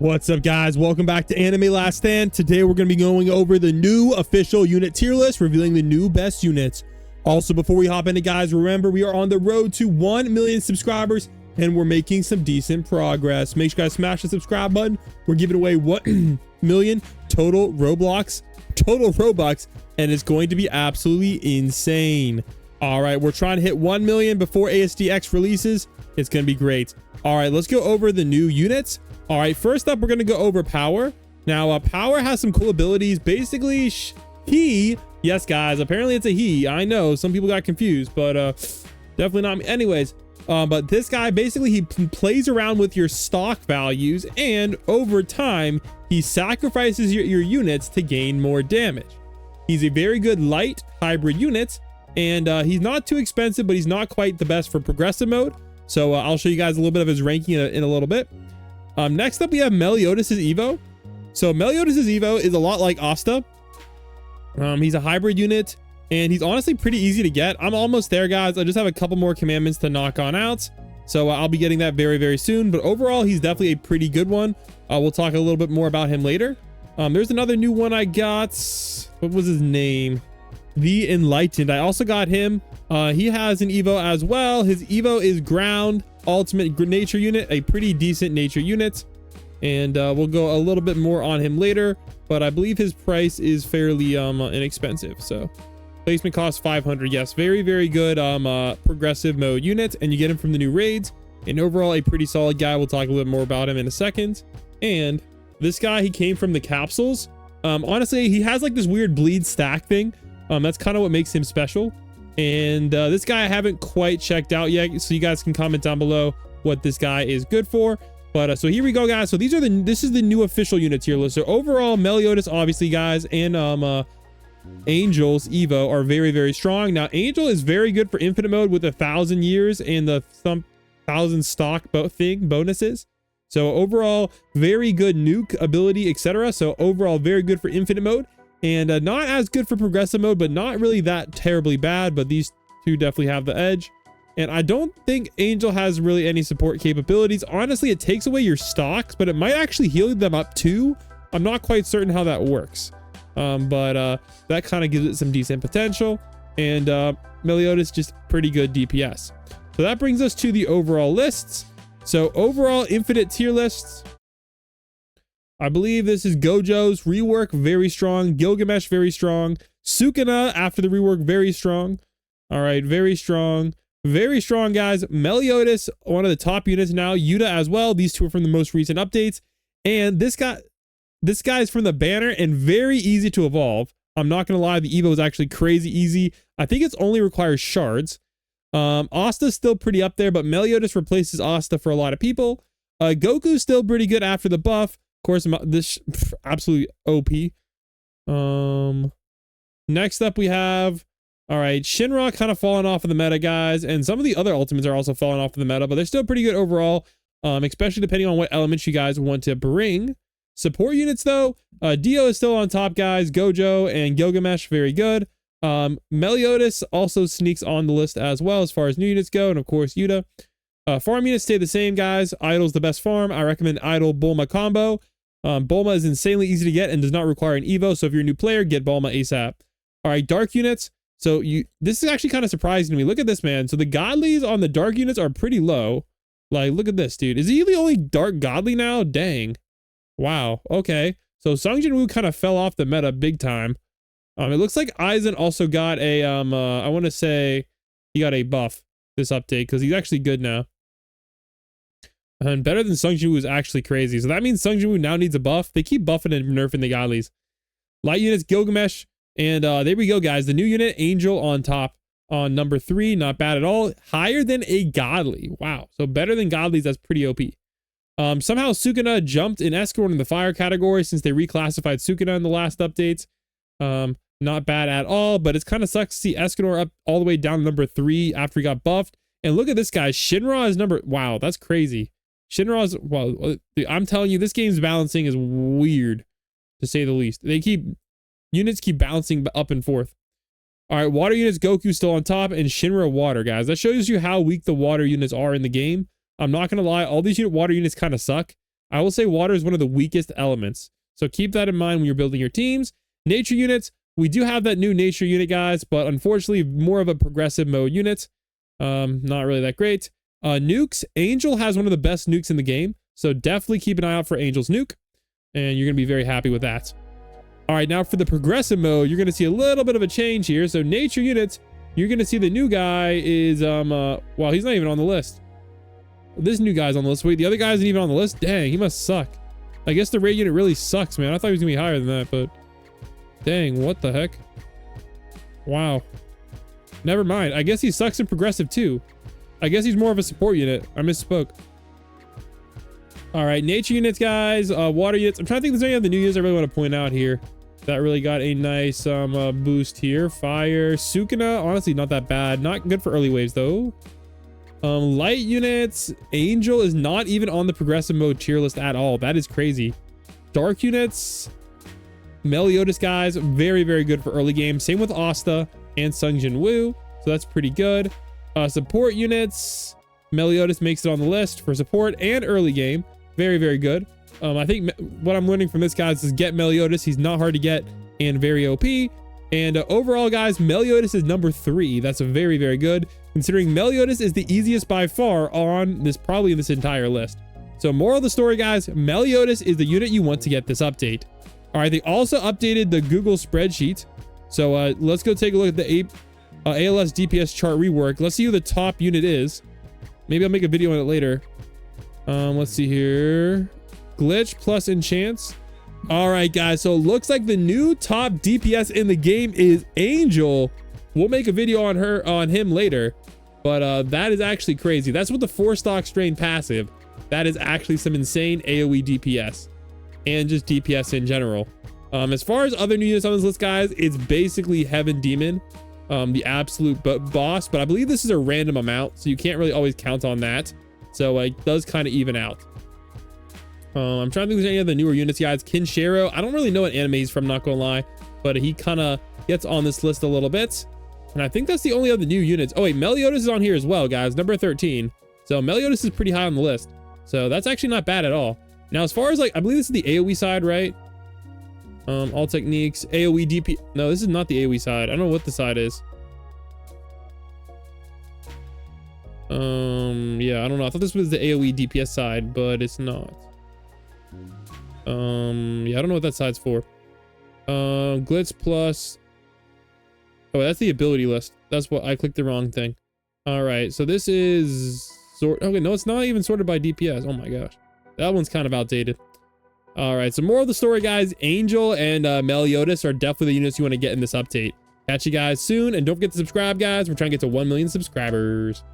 What's up, guys? Welcome back to Anime Last Stand. Today we're going to be going over the new official unit tier list, revealing the new best units. Also, before we hop into, guys, remember we are on the road to 1 million subscribers and we're making some decent progress. Make sure you guys smash the subscribe button. We're giving away 1 million total Robux, and it's going to be absolutely insane. All right, we're trying to hit 1 million before ASDX releases. It's going to be great. All right, let's go over the new units. All right, first up, we're going to go over Power. Now, Power has some cool abilities. Basically, yes, guys, apparently it's a he. I know some people got confused, but definitely not me. Anyways, but this guy, basically, he plays around with your stock values, and over time, he sacrifices your units to gain more damage. He's a very good light hybrid unit, and he's not too expensive, but he's not quite the best for progressive mode. So I'll show you guys a little bit of his ranking in a little bit. Next up, we have Meliodas' Evo. So Meliodas' Evo is a lot like Asta. He's a hybrid unit, and he's honestly pretty easy to get. I'm almost there, guys. I just have a couple more commandments to knock on out. So I'll be getting that very, very soon. But overall, he's definitely a pretty good one. We'll talk a little bit more about him later. There's another new one I got. What was his name? The Enlightened. I also got him. He has an Evo as well. His Evo is Ground Ultimate Nature Unit, a pretty decent nature unit, and we'll go a little bit more on him later, but I believe his price is fairly inexpensive. So placement cost 500. Yes, very, very good progressive mode unit, and you get him from the new raids, and overall a pretty solid guy. We'll talk a little bit more about him in a second. And this guy, he came from the capsules. Honestly, he has like this weird bleed stack thing. That's kind of what makes him special. And this guy I haven't quite checked out yet, so you guys can comment down below what this guy is good for. But so here we go, guys. So this is the new official unit tier list. So overall, Meliodas, obviously, guys, and Angel's Evo are very, very strong. Now, Angel is very good for infinite mode with 1,000 years and the 1,000 stock bonuses. So overall, very good nuke ability, etc. So overall, very good for infinite mode. And not as good for progressive mode, but not really that terribly bad. But these two definitely have the edge. And I don't think Angel has really any support capabilities. Honestly, it takes away your stocks, but it might actually heal them up too. I'm not quite certain how that works. But that kind of gives it some decent potential. And Meliodas, just pretty good DPS. So that brings us to the overall lists. So overall infinite tier lists. I believe this is Gojo's rework, very strong. Gilgamesh, very strong. Sukuna, after the rework, very strong. All right, very strong. Very strong, guys. Meliodas, one of the top units now. Yuta as well. These two are from the most recent updates. And this guy is from the banner and very easy to evolve. I'm not going to lie, the Evo is actually crazy easy. I think it only requires shards. Asta's still pretty up there, but Meliodas replaces Asta for a lot of people. Goku's still pretty good after the buff. Of course, this absolutely OP. Next up we have, all right, Shinra kind of falling off of the meta, guys, and some of the other ultimates are also falling off of the meta, but they're still pretty good overall, especially depending on what elements you guys want to bring. Support units, though, Dio is still on top, guys. Gojo and Gilgamesh, very good. Meliodas also sneaks on the list as well as far as new units go, and of course Yuta. Farm units stay the same, guys. Idol's the best farm. I recommend Idol Bulma combo. Bulma is insanely easy to get and does not require an Evo, so if you're a new player, get Bulma ASAP. All right, dark units. So this is actually kind of surprising to me. Look at this, man. So the godlies on the dark units are pretty low. Like, look at this, dude. Is he the only dark godly now? Dang. Wow. Okay. So Sung Jin Woo kind of fell off the meta big time. It looks like Aizen also got a I want to say he got a buff this update because he's actually good now. And better than Sung Jin Woo is actually crazy. So that means Sung Jin Woo now needs a buff. They keep buffing and nerfing the godlies. Light units, Gilgamesh. And there we go, guys. The new unit, Angel on top on number 3. Not bad at all. Higher than a godly. Wow. So better than godlies. That's pretty OP. Somehow Sukuna jumped in Escort in the fire category since they reclassified Sukuna in the last updates. Not bad at all, but it's kind of sucks to see Escanor up all the way down to number 3 after he got buffed. And look at this guy. Shinra is number... Wow, that's crazy. Shinra's... Well, I'm telling you, this game's balancing is weird, to say the least. Units keep bouncing up and forth. All right, water units, Goku still on top, and Shinra water, guys. That shows you how weak the water units are in the game. I'm not going to lie. All these water units kind of suck. I will say water is one of the weakest elements. So keep that in mind when you're building your teams. Nature units, we do have that new nature unit, guys, but unfortunately more of a progressive mode unit. Not really that great. Nukes, Angel has one of the best nukes in the game. So definitely keep an eye out for Angel's nuke. And you're going to be very happy with that. All right, now for the progressive mode, you're going to see a little bit of a change here. So nature units, you're going to see the new guy is, well, he's not even on the list. This new guy's on the list. Wait, the other guy isn't even on the list? Dang, he must suck. I guess the raid unit really sucks, man. I thought he was going to be higher than that, but dang, what the heck? Wow. Never mind. I guess he sucks in progressive too. I guess he's more of a support unit. I misspoke. All right, nature units, guys. Water units. I'm trying to think if there's any other new units I really want to point out here that really got a nice boost here. Fire, Sukuna, honestly not that bad. Not good for early waves though. Light units, Angel is not even on the progressive mode tier list at all. That is crazy. Dark units, Meliodas, guys, very, very good for early game. Same with Asta and Sung Jin Woo, so that's pretty good. Support units, Meliodas makes it on the list for support and early game. Very, very good. I think what I'm learning from this, guys, is get Meliodas. He's not hard to get and very OP. And overall, guys, Meliodas is number 3. That's very, very good, considering Meliodas is the easiest by far on this, probably this entire list. So moral of the story, guys, Meliodas is the unit you want to get this update. All right, they also updated the Google spreadsheet. So let's go take a look at the ALS DPS chart rework. Let's see who the top unit is. Maybe I'll make a video on it later. Let's see here. Glitch plus enchants. All right, guys, so it looks like the new top DPS in the game is Angel. We'll make a video on him later, but that is actually crazy. That's with the 4-stock strain passive. That is actually some insane AoE DPS and just DPS in general. As far as other new units on this list, guys, it's basically Heaven Demon, the absolute boss, but I believe this is a random amount, so you can't really always count on that. So it does kind of even out. I'm trying to think if there's any other newer units, guys. Kinshiro, I don't really know what anime he's from, not gonna lie, but he kind of gets on this list a little bit. And I think that's the only other new units. Oh wait, Meliodas is on here as well, guys, number 13. So Meliodas is pretty high on the list. So that's actually not bad at all. Now, as far as like, I believe this is the AoE side, right? All techniques, AoE DP. No, this is not the AoE side. I don't know what the side is. Yeah, I don't know. I thought this was the AoE DPS side, but it's not. Yeah, I don't know what that side's for. Glitz plus. Oh, that's the ability list. That's what I clicked the wrong thing. All right, so this is sort. Okay, no, it's not even sorted by DPS. Oh my gosh, that one's kind of outdated. All right, so more of the story, guys. Angel and Meliodas are definitely the units you want to get in this update. Catch you guys soon, and don't forget to subscribe, guys. We're trying to get to 1 million subscribers.